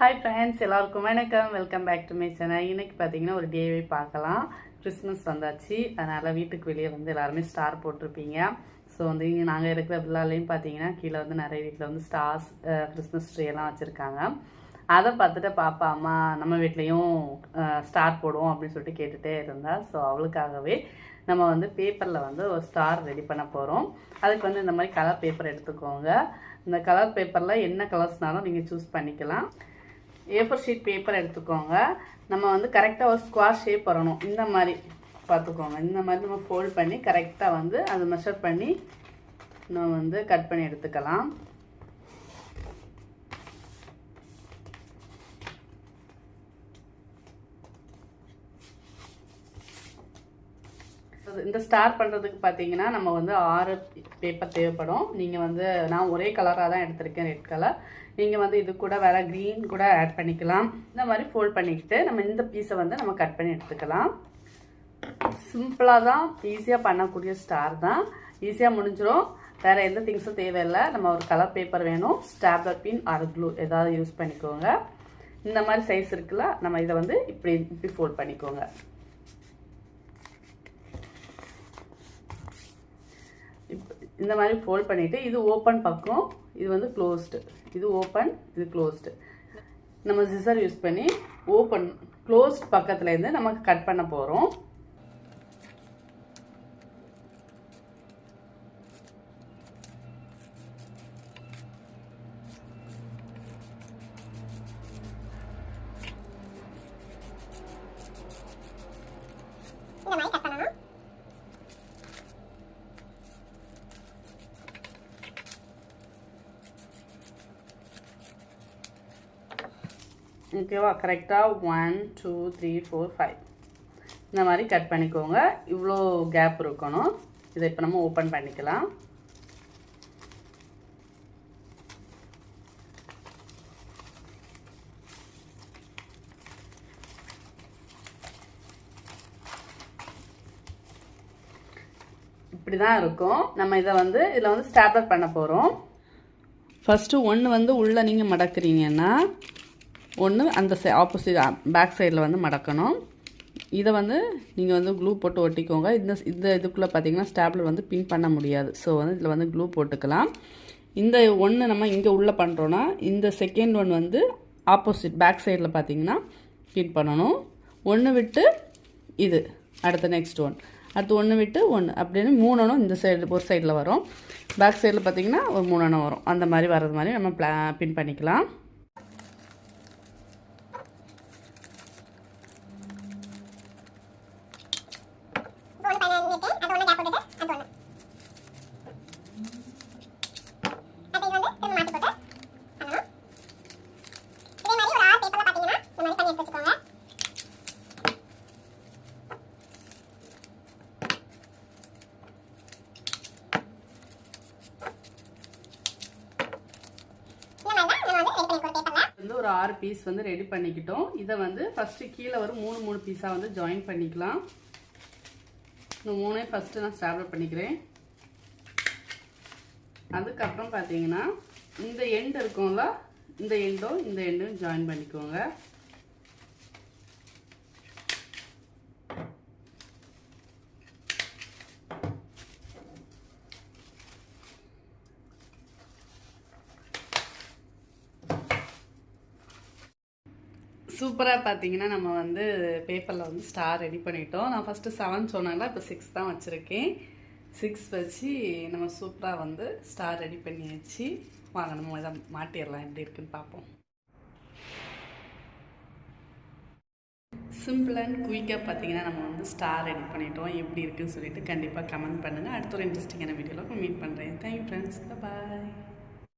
Hi friends, எல்லாருக்கும் வணக்கம். Welcome back to my channel. இன்றைக்கி பார்த்தீங்கன்னா ஒரு டேவே பார்க்கலாம். கிறிஸ்மஸ் வந்தாச்சு, அதனால் வீட்டுக்கு வெளியே வந்து எல்லாருமே ஸ்டார் போட்டிருப்பீங்க. ஸோ வந்து இங்கே நாங்கள் இருக்கிற விழாலையும் பார்த்தீங்கன்னா கீழே வந்து நிறைய வீட்டில் வந்து ஸ்டார்ஸ், கிறிஸ்மஸ் ட்ரீ எல்லாம் வச்சுருக்காங்க. அதை பார்த்துட்டு பாப்பா அம்மா நம்ம வீட்லேயும் ஸ்டார் போடுவோம் அப்படின்னு சொல்லிட்டு கேட்டுகிட்டே இருந்தா. ஸோ அவளுக்காகவே நம்ம வந்து பேப்பரில் வந்து ஒரு ஸ்டார் ரெடி பண்ண போகிறோம். அதுக்கு வந்து இந்த மாதிரி கலர் பேப்பர் எடுத்துக்கோங்க. இந்த கலர் பேப்பரில் என்ன கலர்ஸ்னாலும் நீங்கள் சூஸ் பண்ணிக்கலாம். A4 ஷீட் பேப்பர் எடுத்துக்கோங்க. நம்ம வந்து கரெக்டாக ஒரு ஸ்கொயர் ஷேப் வரணும். இந்த மாதிரி பார்த்துக்கோங்க. இந்த மாதிரி நம்ம ஃபோல்ட் பண்ணி கரெக்டாக வந்து அதை மெஷர் பண்ணி நம்ம வந்து கட் பண்ணி எடுத்துக்கலாம். இந்த ஸ்டார் பண்ணுறதுக்கு பார்த்தீங்கன்னா நம்ம வந்து 6 பேப்பர் தேவைப்படும். நீங்கள் வந்து நான் ஒரே கலராக தான் எடுத்திருக்கேன், ரெட் கலர். நீங்கள் வந்து இது கூட வேறு க்ரீன் கூட ஆட் பண்ணிக்கலாம். இந்த மாதிரி ஃபோல்ட் பண்ணிக்கிட்டு நம்ம இந்த பீஸை வந்து நம்ம கட் பண்ணி எடுத்துக்கலாம். சிம்பிளாக தான், ஈஸியாக பண்ணக்கூடிய ஸ்டார் தான். ஈஸியாக முடிஞ்சிடும். வேறு எந்த திங்ஸும் தேவையில்லை. நம்ம ஒரு கலர் பேப்பர் வேணும், ஸ்டாப்லர் பின் ஆர் க்ளூ ஏதாவது யூஸ் பண்ணிக்கோங்க. இந்த மாதிரி சைஸ் இருக்குல்ல, நம்ம இதை வந்து இப்படி ஃபோல்ட் பண்ணிக்கோங்க. இந்த மாதிரி ஃபோல்ட் பண்ணிவிட்டு இது ஓப்பன் பக்கம், இது வந்து க்ளோஸ்டு. இது ஓப்பன், இது க்ளோஸ்டு. நம்ம சிசர் யூஸ் பண்ணி ஓப்பன் க்ளோஸ்ட் பக்கத்துலேருந்து நமக்கு கட் பண்ண போகிறோம். ஓகேவா? கரெக்டாக 1 2 3 4 5 இந்த மாதிரி கட் பண்ணிக்கோங்க. இவ்வளோ கேப் இருக்கணும். இதை இப்போ நம்ம ஓப்பன் பண்ணிக்கலாம். இப்படி தான் இருக்கும். நம்ம இதில் வந்து ஸ்டாப்லர் பண்ண போகிறோம். ஃபஸ்ட்டு ஒன்று வந்து உள்ளே நீங்கள் மடக்குறீங்கன்னா ஒன்று அந்த ஆப்போசிட் பேக் சைடில் வந்து மடக்கணும். இதை வந்து நீங்கள் வந்து க்ளூ போட்டு ஒட்டிக்கோங்க. இந்த இதுக்குள்ளே பார்த்தீங்கன்னா ஸ்டாப்லர் வந்து பின் பண்ண முடியாது. ஸோ வந்து இதில் வந்து க்ளூ போட்டுக்கலாம். இந்த ஒன்று நம்ம இங்கே உள்ளே பண்ணுறோன்னா இந்த செகண்ட் ஒன் வந்து ஆப்போசிட் பேக் சைடில் பார்த்தீங்கன்னா பின் பண்ணணும். ஒன்று விட்டு இது அடுத்த நெக்ஸ்ட் ஒன், அடுத்து ஒன்று விட்டு ஒன்று அப்படின்னு 3 அணம் இந்த சைடு ஒரு சைடில் வரும். பேக் சைடில் பார்த்தீங்கன்னா ஒரு 3 அணம் வரும். அந்த மாதிரி வர்றது மாதிரி நம்ம பின் பண்ணிக்கலாம். ஒரு 6 பீஸ் வந்து ரெடி பண்ணிக்கிட்டோம். இதை வந்து ஃபஸ்ட்டு கீழே ஒரு 3 பீஸாக வந்து ஜாயின் பண்ணிக்கலாம். இந்த 3 ஃபஸ்ட்டு நான் ஸ்டாப்லர் பண்ணிக்கிறேன். அதுக்கப்புறம் பார்த்தீங்கன்னா இந்த எண்டு இருக்கும்ல, இந்த எண்டும் ஜாயின் பண்ணிக்கோங்க. சூப்பராக பார்த்தீங்கன்னா நம்ம வந்து பேப்பரில் வந்து ஸ்டார் ரெடி பண்ணிட்டோம். நான் ஃபஸ்ட்டு 7 சொன்னால இப்போ 6 தான் வச்சுருக்கேன். 6 வச்சு நம்ம சூப்பராக வந்து ஸ்டார் ரெடி பண்ணியாச்சு. வாங்க நம்ம இதை மாட்டிடலாம், எப்படி இருக்குன்னு பார்ப்போம். சிம்பிள் அண்ட் குயிக்காக பார்த்தீங்கன்னா நம்ம வந்து ஸ்டார் ரெடி பண்ணிட்டோம். எப்படி இருக்குன்னு சொல்லிட்டு கண்டிப்பாக கமெண்ட் பண்ணுங்கள். அடுத்த ஒரு இன்ட்ரெஸ்டிங்கான வீடியோவில் மீட் பண்ணுறேன். தேங்க்யூ ஃப்ரெண்ட்ஸ், பாய்.